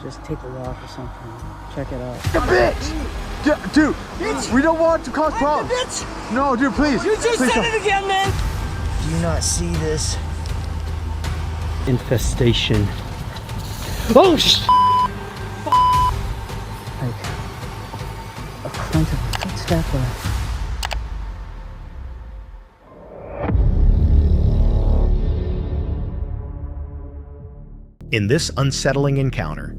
just take a walk or something. Check it out. The bitch! Dude, bitch. We don't want to cause problems. Bitch. No, dude, please. You just please said don't. it again, man. Do you not see this? Infestation. Oh, Like a crunch of a footstep or... In this unsettling encounter,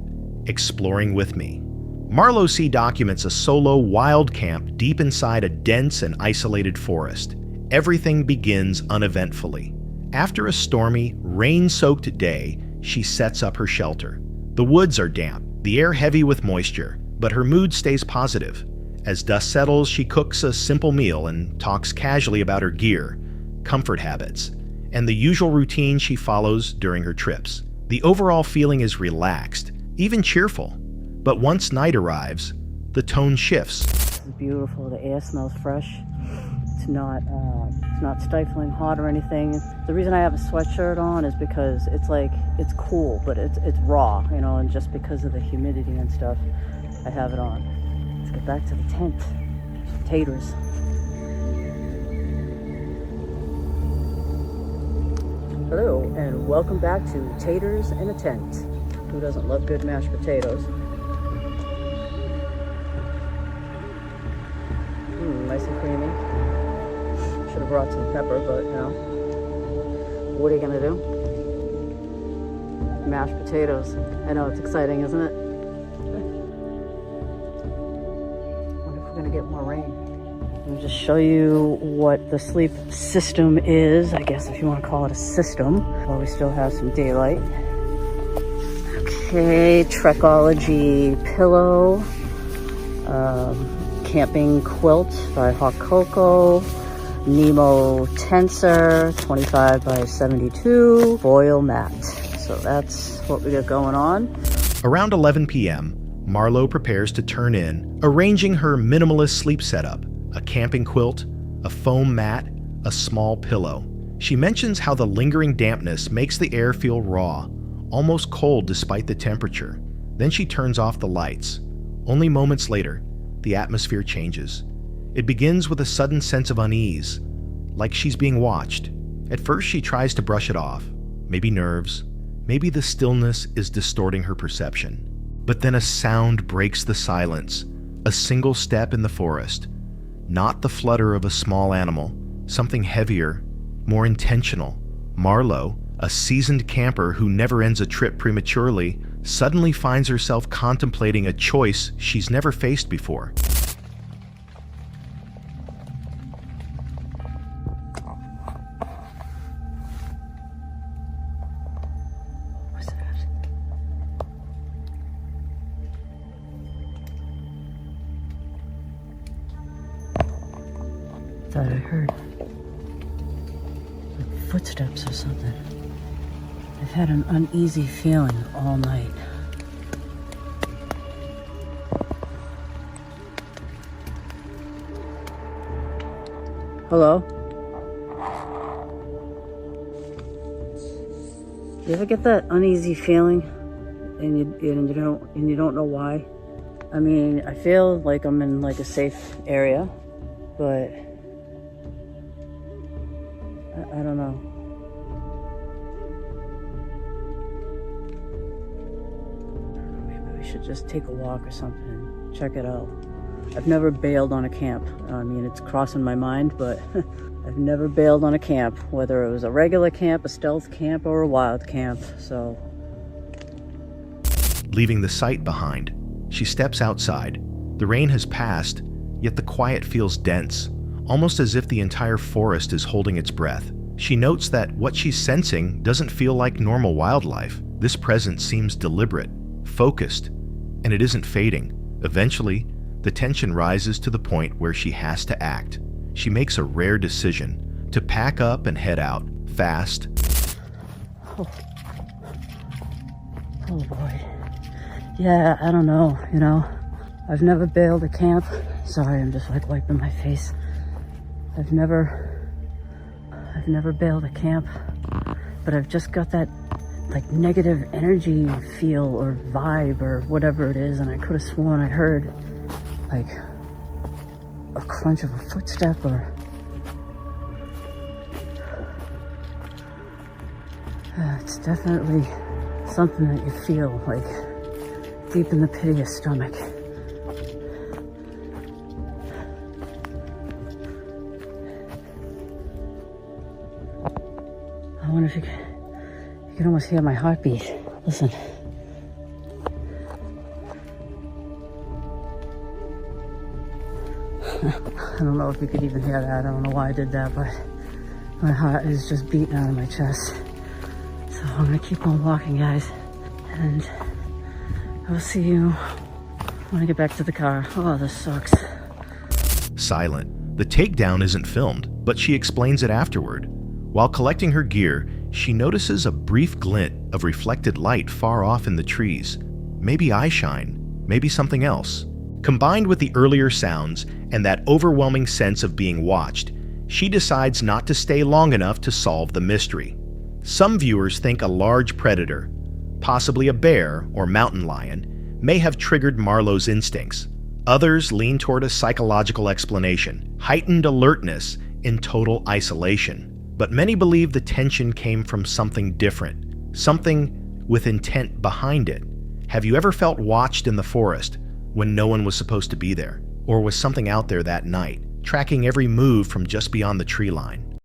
exploring with me, Marlowe C. documents a solo wild camp deep inside a dense and isolated forest. Everything begins uneventfully. After a stormy, rain-soaked day, she sets up her shelter. The woods are damp, the air heavy with moisture, but her mood stays positive. As dust settles, she cooks a simple meal and talks casually about her gear, comfort habits, and the usual routine she follows during her trips. The overall feeling is relaxed, even cheerful. But once night arrives, the tone shifts. It's beautiful. The air smells fresh. It's not stifling hot or anything. The reason I have a sweatshirt on is because it's cool, but it's raw, you know, and just because of the humidity and stuff, I have it on. Let's get back to the tent. Taters. Hello, and welcome back to Taters in a Tent. Who doesn't love good mashed potatoes? Nice and creamy. Should have brought some pepper, but you know, what are you gonna do? Mashed potatoes. I know, it's exciting, isn't it? Wonder if we're gonna get more rain. Let me just show you what the sleep system is, I guess if you want to call it a system, while we still have some daylight. Okay, Trekology pillow, camping quilt by Hawk Coco, Nemo tensor, 25 by 72, foil mat. So that's what we got going on. Around 11 p.m., Marlowe prepares to turn in, arranging her minimalist sleep setup. A camping quilt, a foam mat, a small pillow. She mentions how the lingering dampness makes the air feel raw, almost cold despite the temperature. Then she turns off the lights. Only moments later, the atmosphere changes. It begins with a sudden sense of unease, like she's being watched. At first, she tries to brush it off. Maybe nerves, maybe the stillness is distorting her perception. But then a sound breaks the silence, a single step in the forest. Not the flutter of a small animal, something heavier, more intentional. Marlowe, a seasoned camper who never ends a trip prematurely, suddenly finds herself contemplating a choice she's never faced before. What's that? Thought I heard like footsteps or something. I've had an uneasy feeling all night. Hello? You ever get that uneasy feeling and you don't know why? I mean, I feel like I'm in like a safe area, but I don't know. Maybe we should just take a walk or something and check it out. I've never bailed on a camp. I mean, it's crossing my mind, but I've never bailed on a camp, whether it was a regular camp, a stealth camp, or a wild camp, so. Leaving the site behind, she steps outside. The rain has passed, yet the quiet feels dense, almost as if the entire forest is holding its breath. She notes that what she's sensing doesn't feel like normal wildlife. This presence seems deliberate, focused, and it isn't fading. Eventually, the tension rises to the point where she has to act. She makes a rare decision to pack up and head out, fast. Oh boy. Yeah, I don't know, you know. I've never bailed a camp. Sorry, I'm just like wiping my face. I've never bailed a camp, but I've just got that like negative energy feel or vibe or whatever it is, and I could have sworn I heard like a crunch of a footstep or it's definitely something that you feel like deep in the pit of your stomach. I wonder if you can almost hear my heartbeat. Listen. I don't know if you could even hear that. I don't know why I did that, but my heart is just beating out of my chest. So I'm gonna keep on walking, guys. And I will see you when I get back to the car. Oh, this sucks. Silent. The takedown isn't filmed, but she explains it afterward. While collecting her gear, she notices a brief glint of reflected light far off in the trees. Maybe eyeshine, maybe something else. Combined with the earlier sounds and that overwhelming sense of being watched, she decides not to stay long enough to solve the mystery. Some viewers think a large predator, possibly a bear or mountain lion, may have triggered Marlowe's instincts. Others lean toward a psychological explanation, heightened alertness in total isolation. But many believe the tension came from something different, something with intent behind it. Have you ever felt watched in the forest when no one was supposed to be there? Or was something out there that night, tracking every move from just beyond the tree line?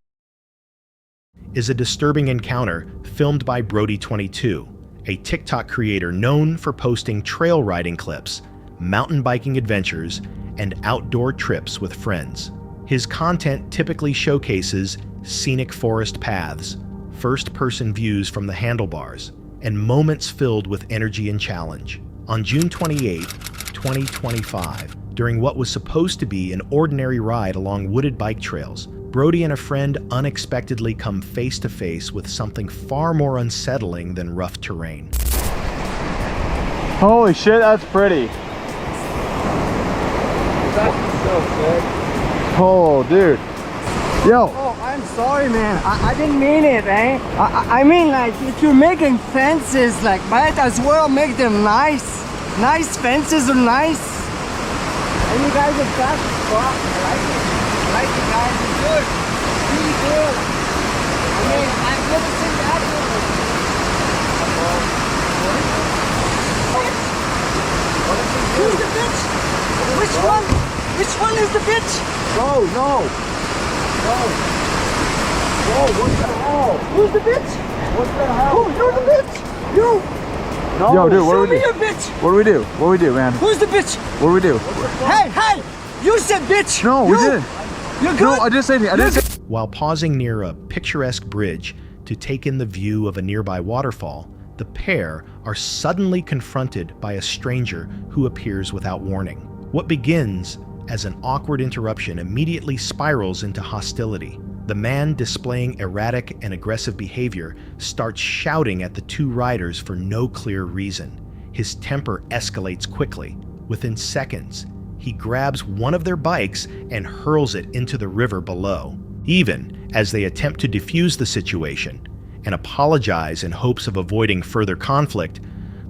Is a disturbing encounter filmed by Brody22, a TikTok creator known for posting trail riding clips, mountain biking adventures, and outdoor trips with friends. His content typically showcases scenic forest paths, first-person views from the handlebars, and moments filled with energy and challenge. On June 28, 2025, during what was supposed to be an ordinary ride along wooded bike trails, Brody and a friend unexpectedly come face to face with something far more unsettling than rough terrain. Holy shit, that's pretty. That's so sick. Oh, dude. Yo. Oh, I'm sorry, man. I didn't mean it, eh? I mean, like, if you're making fences, like, might as well make them nice. Nice fences are nice. And you guys have got the spot. I like it. I like it, guys. It's good. Really good. I mean, I've never seen that before. Who's the bitch? Which one? Which one is the bitch? No, no. No. Whoa, what the hell? Who's the bitch? What the hell? Who? You're the bitch? You? No. Yo, dude, what Show do we me do? your bitch. What do we do? What do we do, man? Who's the bitch? What do we do? Hey, hey! You said bitch. No, we didn't. You're good. No, I didn't say anything. I didn't say. While pausing near a picturesque bridge to take in the view of a nearby waterfall, the pair are suddenly confronted by a stranger who appears without warning. What begins as an awkward interruption immediately spirals into hostility. The man, displaying erratic and aggressive behavior, starts shouting at the two riders for no clear reason. His temper escalates quickly. Within seconds, he grabs one of their bikes and hurls it into the river below. Even as they attempt to defuse the situation and apologize in hopes of avoiding further conflict,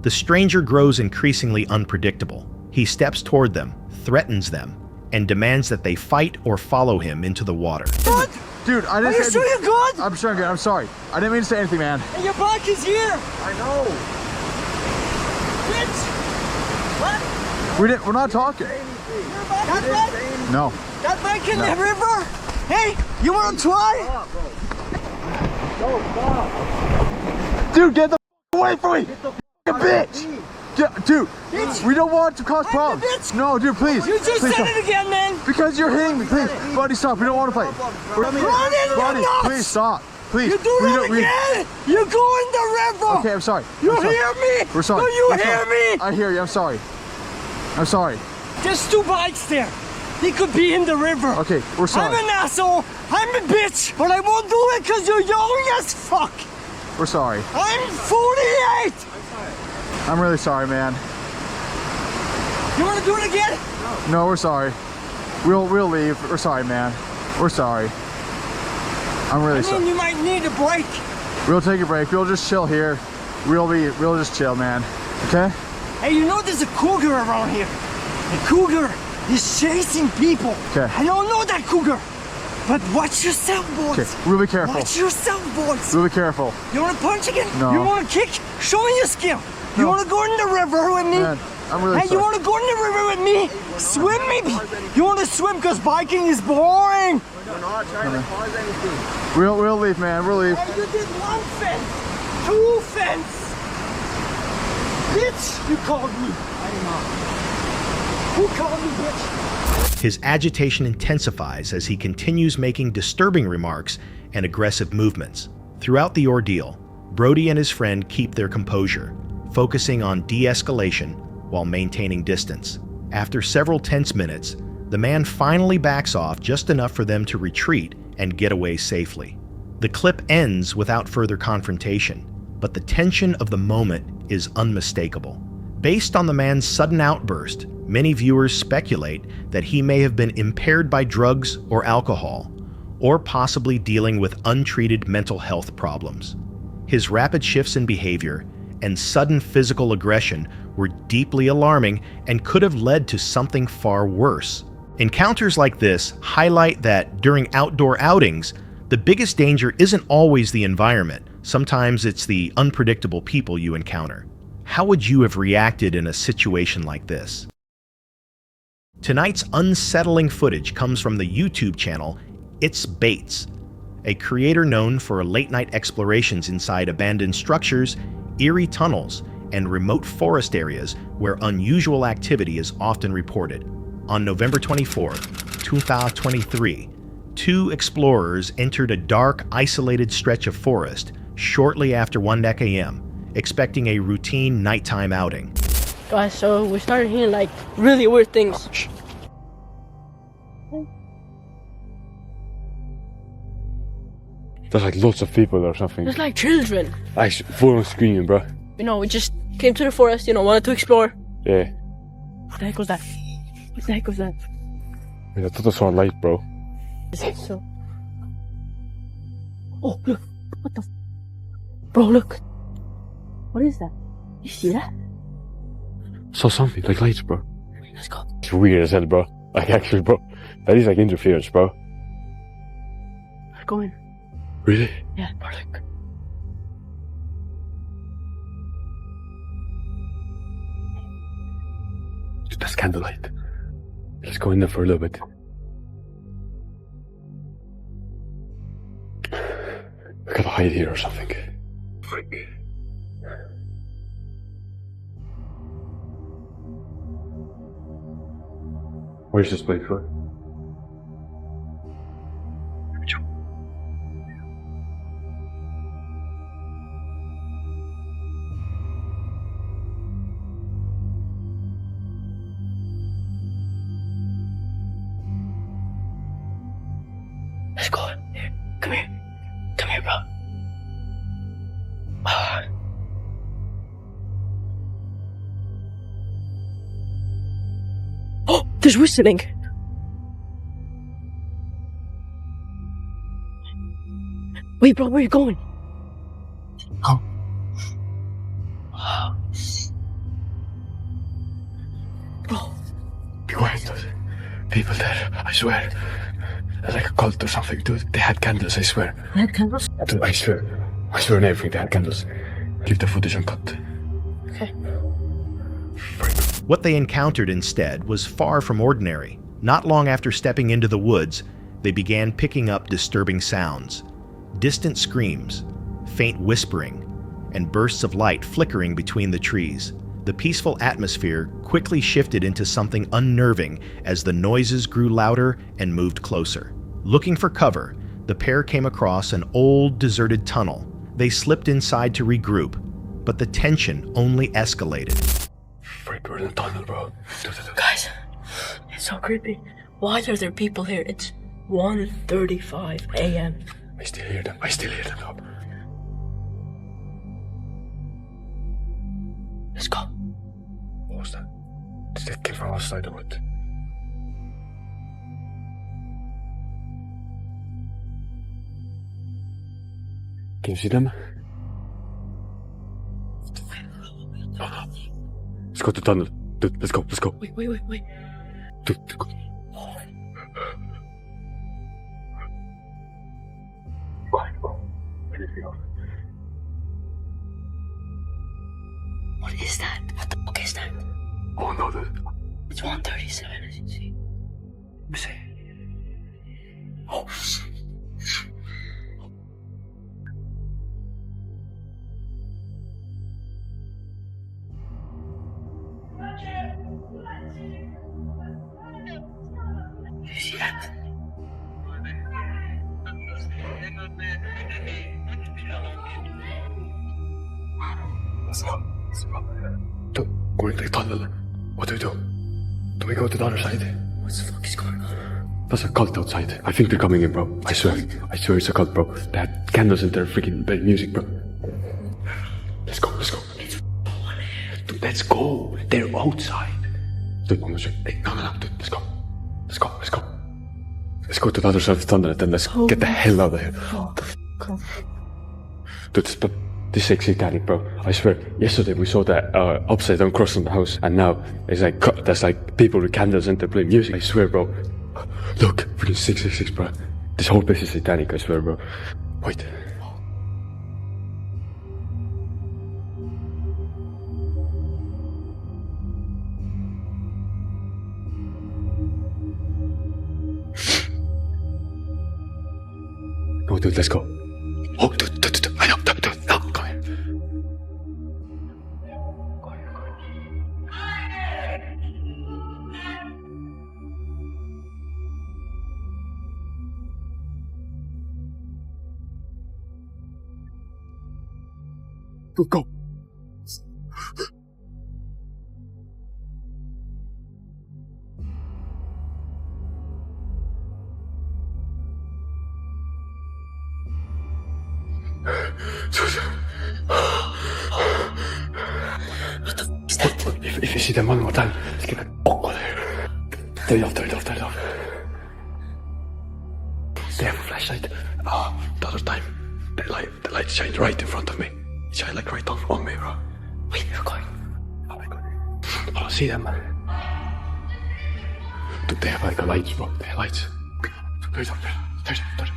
the stranger grows increasingly unpredictable. He steps toward them, threatens them, and demands that they fight or follow him into the water. What? Dude, I didn't Are you say sure anything. you're good? I'm sure I'm good. I'm sorry. I didn't mean to say anything, man. And your bike is here. I know. Bitch. What? We're not talking. That bike? No. That bike in the river? Hey, you want to try? Dude, get the away from me! Bitch! Dude, we don't want to cause problems. bitch. No, dude, please. You just please said stop. it again, man. Because you're hitting me, please. Buddy, stop. We don't want to fight. Run in Buddy, your nuts. please stop. Please. You do that again. You go in the river. Okay, I'm sorry. You I'm sorry. hear me? We're sorry. Do you We're hear sorry. me? I hear you. I'm sorry. I'm sorry. There's two bikes there. He could be in the river. Okay, we're sorry. I'm an asshole. I'm a bitch. But I won't do it because you're young as fuck. We're sorry. I'm 48. I'm really sorry, man. You want to do it again? No, we're sorry. We'll leave. We're sorry, man. We're sorry. I'm really I sorry. mean, you might need a break. We'll take a break. We'll just chill here. We'll just chill, man. Okay? Hey, you know there's a cougar around here. The cougar is chasing people. Okay. I don't know that cougar. But watch yourself, boys. Okay, really careful. Watch yourself, boys. Really careful. You want to punch again? No. You want to kick? Show me your skill. You No. want to go in the river with me? Man, I'm really Hey, sorry. you want to go in the river with me? Swim maybe? You want to swim because biking is boring? We're not trying to cause anything. We'll leave, man. We'll leave. Hey, you did 1 fence, 2 fence. Bitch, you called me. Who called me, bitch? His agitation intensifies as he continues making disturbing remarks and aggressive movements. Throughout the ordeal, Brody and his friend keep their composure, focusing on de-escalation while maintaining distance. After several tense minutes, the man finally backs off just enough for them to retreat and get away safely. The clip ends without further confrontation, but the tension of the moment is unmistakable. Based on the man's sudden outburst, many viewers speculate that he may have been impaired by drugs or alcohol, or possibly dealing with untreated mental health problems. His rapid shifts in behavior and sudden physical aggression were deeply alarming and could have led to something far worse. Encounters like this highlight that during outdoor outings, the biggest danger isn't always the environment. Sometimes it's the unpredictable people you encounter. How would you have reacted in a situation like this? Tonight's unsettling footage comes from the YouTube channel It's Bates, a creator known for late-night explorations inside abandoned structures, eerie tunnels, and remote forest areas where unusual activity is often reported. On November 24, 2023, 2 explorers entered a dark, isolated stretch of forest shortly after 1 a.m., expecting a routine nighttime outing. Guys, so we started hearing like really weird things. There's like lots of people or something. There's like children. Like full on screaming, bro. You know, we just came to the forest, you know, wanted to explore. Yeah. What the heck was that? What the heck was that? I thought I saw a light, bro. So. Oh, look. What the? Bro, look. What is that? You see that? Saw something, like lights, bro. Let's go. It's weird as hell, bro. Like actually, bro. That is like interference, bro. Let's go in. Really? Yeah, bro, look. That's candlelight. Let's go in there for a little bit. We gotta hide here or something. Frick. Where's this place, bro? Let's go. Here. Come here. Come here, bro. Oh, there's whistling. Wait, bro, where are you going? Oh. Bro. Be quiet, dude. People there, I swear. They're like a cult or something, dude. They had candles, I swear. They had candles? Dude, I swear. I swear on everything, they had candles. Keep the footage uncut. Okay. What they encountered instead was far from ordinary. Not long after stepping into the woods, they began picking up disturbing sounds. Distant screams, faint whispering, and bursts of light flickering between the trees. The peaceful atmosphere quickly shifted into something unnerving as the noises grew louder and moved closer. Looking for cover, the pair came across an old, deserted tunnel. They slipped inside to regroup, but the tension only escalated. Frick, we're in the tunnel, bro. Guys, it's so creepy. Why are there people here? It's 1:35 a.m. I still hear them. I still hear them, though. Let's go. What was that? Did that came from outside or what? Can you see them? No, no. Let's go to tunnel. Dude, let's go. Wait. Dude, go. Quiet, go. Anything else? What is that? What the fuck is that? Oh no, dude. It's 137, as you see. Let me see. Oh, shit. You see that? Let's go. Dude, going to the tunnel. What do we do? Do we go to the other side? What the fuck is going on? There's a cult outside. I think they're coming in, bro. I swear it's a cult, bro. They had candles in their freaking bed music, bro. Let's go. Dude, let's go. They're outside. Dude, I'm sorry. Hey, no, dude, let's go. Let's go to the other side of the tunnel and then let's get the hell out of here. Dude, this is satanic, bro. I swear. Yesterday we saw that upside down cross on the house, and now it's like there's like people with candles and they're playing music. I swear, bro. Look, freaking 666, bro. This whole place is satanic. I swear, bro. Wait. No, dude, let's go. Oh, dude, I know, dude, no, come here. Dude, go. If you see them one more time, let's get the fuck out of here. Turn it off. They have a flashlight. The other time, the light shined right in front of me. It shined like right on me, bro. Wait, we're going. Oh my god. I don't see them. Dude, they have like lights, bro. They have lights. Turn it off.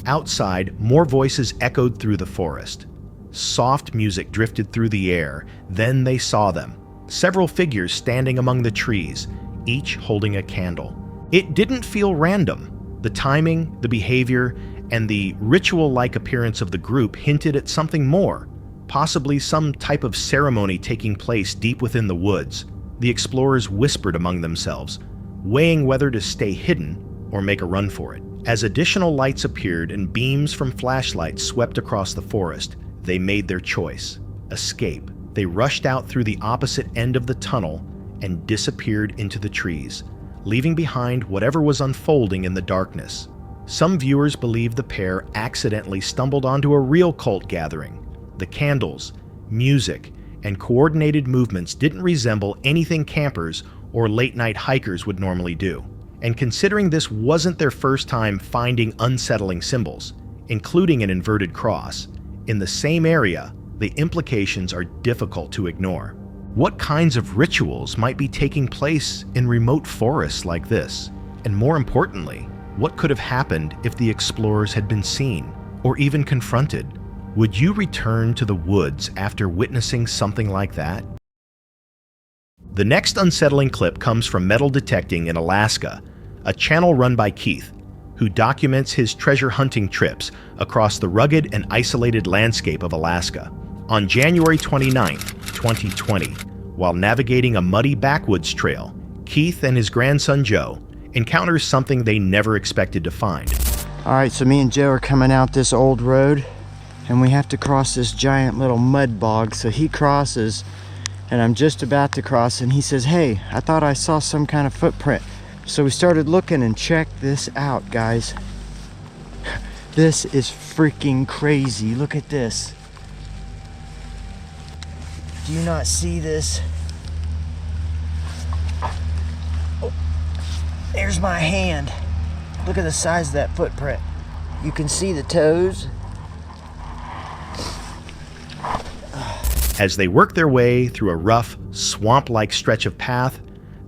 Outside, more voices echoed through the forest. Soft music drifted through the air. Then they saw them. Several figures standing among the trees, each holding a candle. It didn't feel random. The timing, the behavior, and the ritual-like appearance of the group hinted at something more, possibly some type of ceremony taking place deep within the woods. The explorers whispered among themselves, weighing whether to stay hidden or make a run for it. As additional lights appeared and beams from flashlights swept across the forest, they made their choice: escape. They rushed out through the opposite end of the tunnel and disappeared into the trees, leaving behind whatever was unfolding in the darkness. Some viewers believe the pair accidentally stumbled onto a real cult gathering. The candles, music, and coordinated movements didn't resemble anything campers or late-night hikers would normally do. And considering this wasn't their first time finding unsettling symbols, including an inverted cross, in the same area, the implications are difficult to ignore. What kinds of rituals might be taking place in remote forests like this? And more importantly, what could have happened if the explorers had been seen, or even confronted? Would you return to the woods after witnessing something like that? The next unsettling clip comes from metal detecting in Alaska, a channel run by Keith, who documents his treasure hunting trips across the rugged and isolated landscape of Alaska. On January 29, 2020, while navigating a muddy backwoods trail, Keith and his grandson Joe encounter something they never expected to find. All right, so me and Joe are coming out this old road, and we have to cross this giant little mud bog. So he crosses, and I'm just about to cross, and he says, "Hey, I thought I saw some kind of footprint." So we started looking, and check this out, guys. This is freaking crazy. Look at this. Do you not see this? Oh, there's my hand. Look at the size of that footprint. You can see the toes. As they work their way through a rough, swamp-like stretch of path,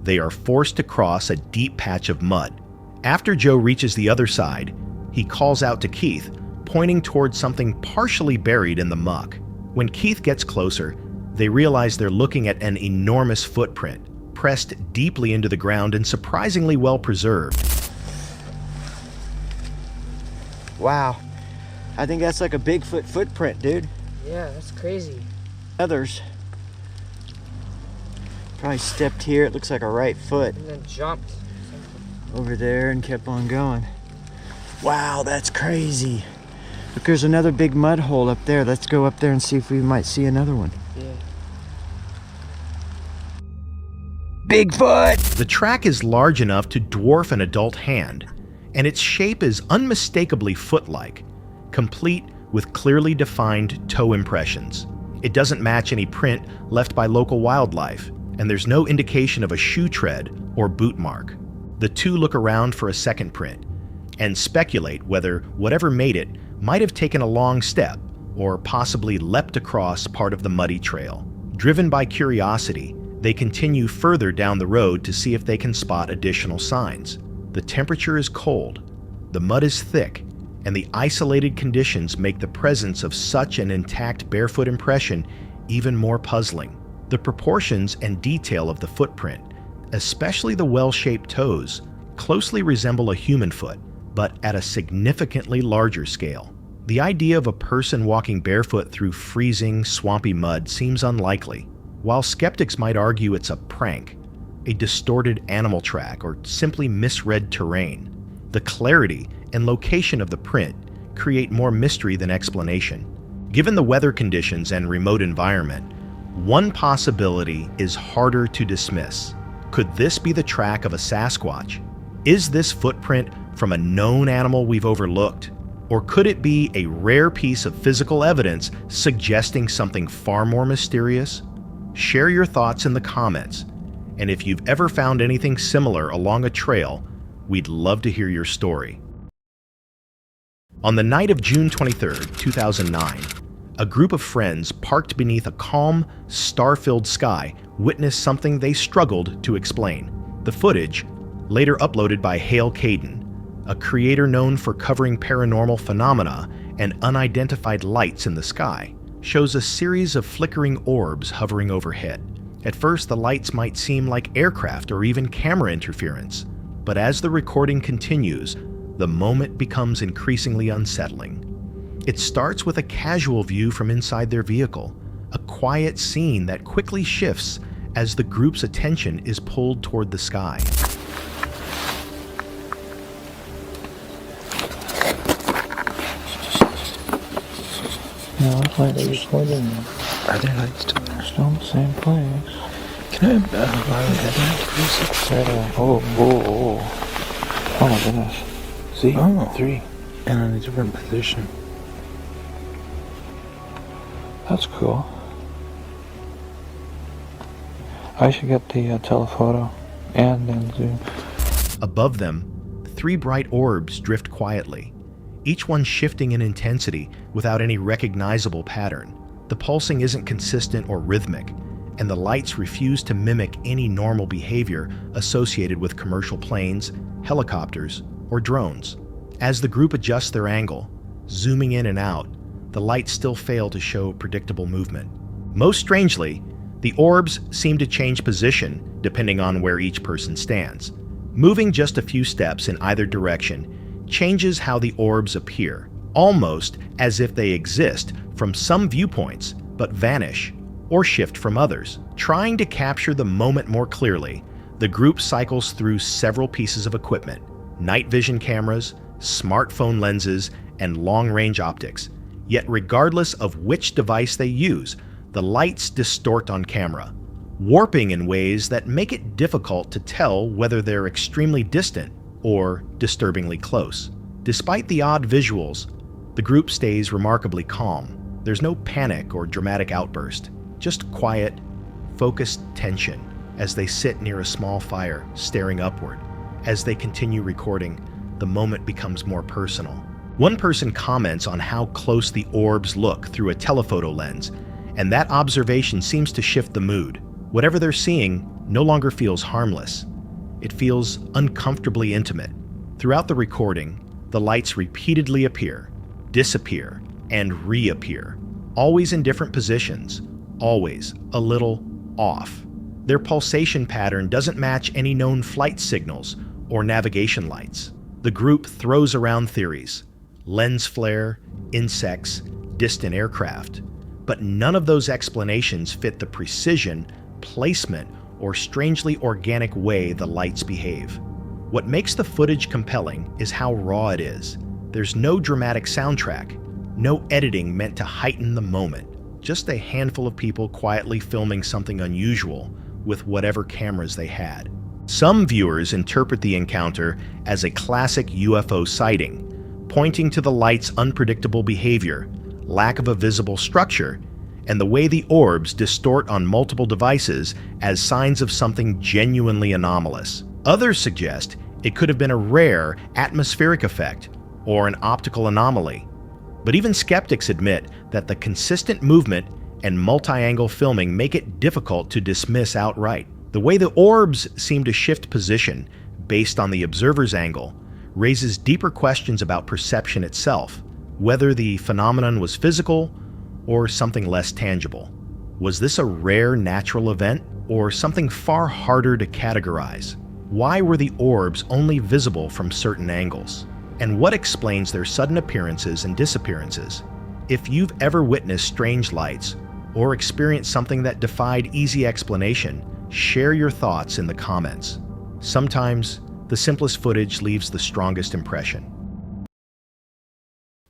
they are forced to cross a deep patch of mud. After Joe reaches the other side, he calls out to Keith, pointing towards something partially buried in the muck. When Keith gets closer, they realize they're looking at an enormous footprint, pressed deeply into the ground and surprisingly well preserved. Wow. I think that's like a Bigfoot footprint, dude. Yeah, that's crazy. Others probably stepped here. It looks like a right foot. And then jumped. Over there and kept on going. Wow, that's crazy. Look, there's another big mud hole up there. Let's go up there and see if we might see another one. Yeah. Bigfoot! The track is large enough to dwarf an adult hand, and its shape is unmistakably foot-like, complete with clearly defined toe impressions. It doesn't match any print left by local wildlife, and there's no indication of a shoe tread or boot mark. The two look around for a second print and speculate whether whatever made it might have taken a long step or possibly leapt across part of the muddy trail. Driven by curiosity, they continue further down the road to see if they can spot additional signs. The temperature is cold, the mud is thick, and the isolated conditions make the presence of such an intact barefoot impression even more puzzling. The proportions and detail of the footprint, especially the well-shaped toes, closely resemble a human foot, but at a significantly larger scale. The idea of a person walking barefoot through freezing, swampy mud seems unlikely. While skeptics might argue it's a prank, a distorted animal track, or simply misread terrain, the clarity and location of the print create more mystery than explanation. Given the weather conditions and remote environment, one possibility is harder to dismiss. Could this be the track of a Sasquatch? Is this footprint from a known animal we've overlooked? Or could it be a rare piece of physical evidence suggesting something far more mysterious? Share your thoughts in the comments, and if you've ever found anything similar along a trail, we'd love to hear your story. On the night of June 23, 2009, a group of friends parked beneath a calm, star-filled sky witnessed something they struggled to explain. The footage, later uploaded by Hale Caden, a creator known for covering paranormal phenomena and unidentified lights in the sky, shows a series of flickering orbs hovering overhead. At first, the lights might seem like aircraft or even camera interference, but as the recording continues, the moment becomes increasingly unsettling. It starts with a casual view from inside their vehicle, a quiet scene that quickly shifts as the group's attention is pulled toward the sky. Yeah, looks like they're recording. Are there lights still there? Still in the same place. Can I borrow that? Oh my goodness. See? Oh. 3. And in a different position. That's cool. I should get the telephoto and then zoom. Above them, 3 bright orbs drift quietly, each one shifting in intensity without any recognizable pattern. The pulsing isn't consistent or rhythmic, and the lights refuse to mimic any normal behavior associated with commercial planes, helicopters, or drones. As the group adjusts their angle, zooming in and out, the lights still fail to show predictable movement. Most strangely, the orbs seem to change position depending on where each person stands. Moving just a few steps in either direction changes how the orbs appear, almost as if they exist from some viewpoints but vanish or shift from others. Trying to capture the moment more clearly, the group cycles through several pieces of equipment: night vision cameras, smartphone lenses, and long-range optics. Yet regardless of which device they use, the lights distort on camera, warping in ways that make it difficult to tell whether they're extremely distant or disturbingly close. Despite the odd visuals, the group stays remarkably calm. There's no panic or dramatic outburst, just quiet, focused tension as they sit near a small fire, staring upward. As they continue recording, the moment becomes more personal. One person comments on how close the orbs look through a telephoto lens, and that observation seems to shift the mood. Whatever they're seeing no longer feels harmless. It feels uncomfortably intimate. Throughout the recording, the lights repeatedly appear, disappear, and reappear, always in different positions, always a little off. Their pulsation pattern doesn't match any known flight signals or navigation lights. The group throws around theories: lens flare, insects, distant aircraft. But none of those explanations fit the precision, placement, or strangely organic way the lights behave. What makes the footage compelling is how raw it is. There's no dramatic soundtrack, no editing meant to heighten the moment, just a handful of people quietly filming something unusual with whatever cameras they had. Some viewers interpret the encounter as a classic UFO sighting, pointing to the light's unpredictable behavior, lack of a visible structure, and the way the orbs distort on multiple devices as signs of something genuinely anomalous. Others suggest it could have been a rare atmospheric effect or an optical anomaly. But even skeptics admit that the consistent movement and multi-angle filming make it difficult to dismiss outright. The way the orbs seem to shift position based on the observer's angle raises deeper questions about perception itself, whether the phenomenon was physical or something less tangible. Was this a rare natural event or something far harder to categorize? Why were the orbs only visible from certain angles? And what explains their sudden appearances and disappearances? If you've ever witnessed strange lights or experienced something that defied easy explanation, share your thoughts in the comments. Sometimes, the simplest footage leaves the strongest impression.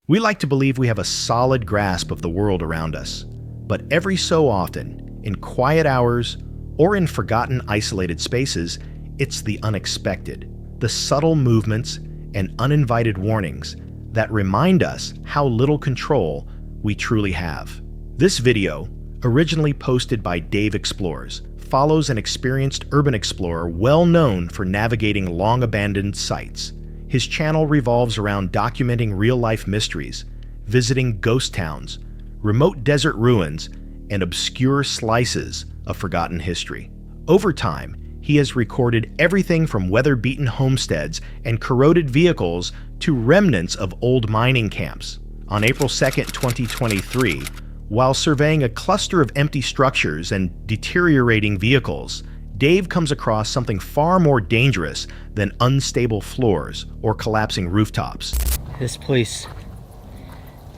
We like to believe we have a solid grasp of the world around us, but every so often, in quiet hours or in forgotten isolated spaces, it's the unexpected, the subtle movements and uninvited warnings that remind us how little control we truly have. This video, originally posted by Dave Explores, follows an experienced urban explorer well known for navigating long-abandoned sites. His channel revolves around documenting real-life mysteries, visiting ghost towns, remote desert ruins, and obscure slices of forgotten history. Over time, he has recorded everything from weather-beaten homesteads and corroded vehicles to remnants of old mining camps. On April 2, 2023, while surveying a cluster of empty structures and deteriorating vehicles, Dave comes across something far more dangerous than unstable floors or collapsing rooftops. This place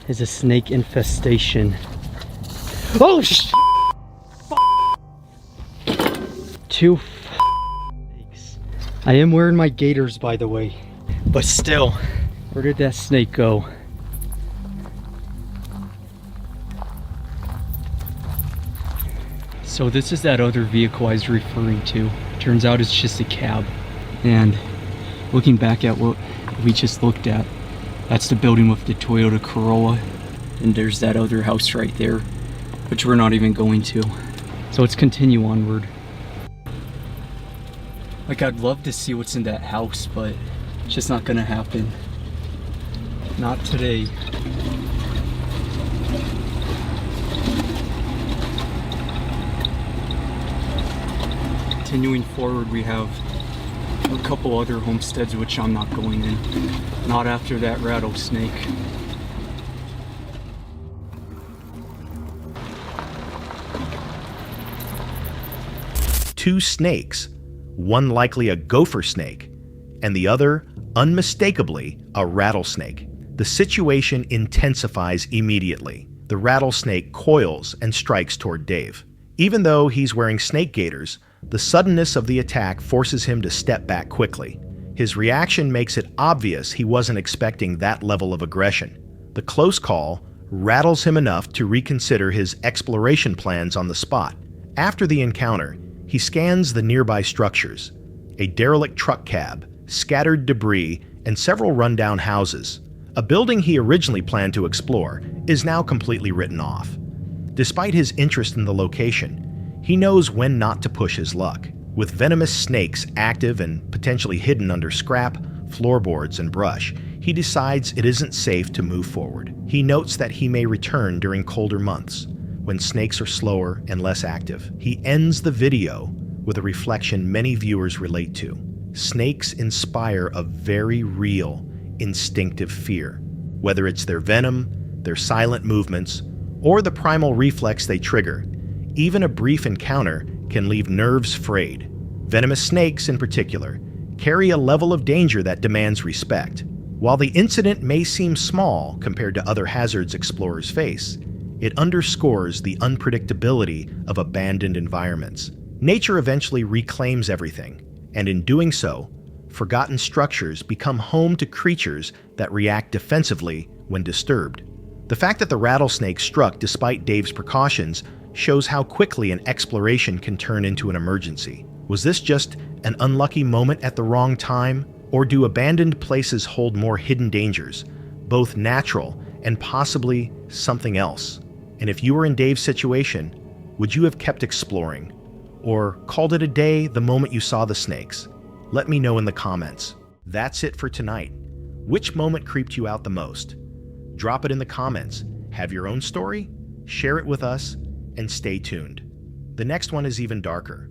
is a snake infestation. Oh sh! Two snakes. I am wearing my gaiters, by the way, but still, where did that snake go? So this is that other vehicle I was referring to. Turns out it's just a cab. And looking back at what we just looked at, that's the building with the Toyota Corolla. And there's that other house right there, which we're not even going to. So let's continue onward. Like, I'd love to see what's in that house, but it's just not gonna happen. Not today. Continuing forward, we have a couple other homesteads which I'm not going in. Not after that rattlesnake. Two snakes, one likely a gopher snake, and the other unmistakably a rattlesnake. The situation intensifies immediately. The rattlesnake coils and strikes toward Dave. Even though he's wearing snake gaiters, the suddenness of the attack forces him to step back quickly. His reaction makes it obvious he wasn't expecting that level of aggression. The close call rattles him enough to reconsider his exploration plans on the spot. After the encounter, he scans the nearby structures: a derelict truck cab, scattered debris, and several rundown houses. A building he originally planned to explore is now completely written off. Despite his interest in the location, he knows when not to push his luck. With venomous snakes active and potentially hidden under scrap, floorboards, and brush, he decides it isn't safe to move forward. He notes that he may return during colder months, when snakes are slower and less active. He ends the video with a reflection many viewers relate to. Snakes inspire a very real, instinctive fear. Whether it's their venom, their silent movements, or the primal reflex they trigger, even a brief encounter can leave nerves frayed. Venomous snakes, in particular, carry a level of danger that demands respect. While the incident may seem small compared to other hazards explorers face, it underscores the unpredictability of abandoned environments. Nature eventually reclaims everything, and in doing so, forgotten structures become home to creatures that react defensively when disturbed. The fact that the rattlesnake struck despite Dave's precautions shows how quickly an exploration can turn into an emergency. Was this just an unlucky moment at the wrong time, or do abandoned places hold more hidden dangers, both natural and possibly something else? And if you were in Dave's situation, would you have kept exploring, or called it a day the moment you saw the snakes? Let me know in the comments. That's it for tonight. Which moment creeped you out the most? Drop it in the comments. Have your own story? Share it with us, and stay tuned. The next one is even darker.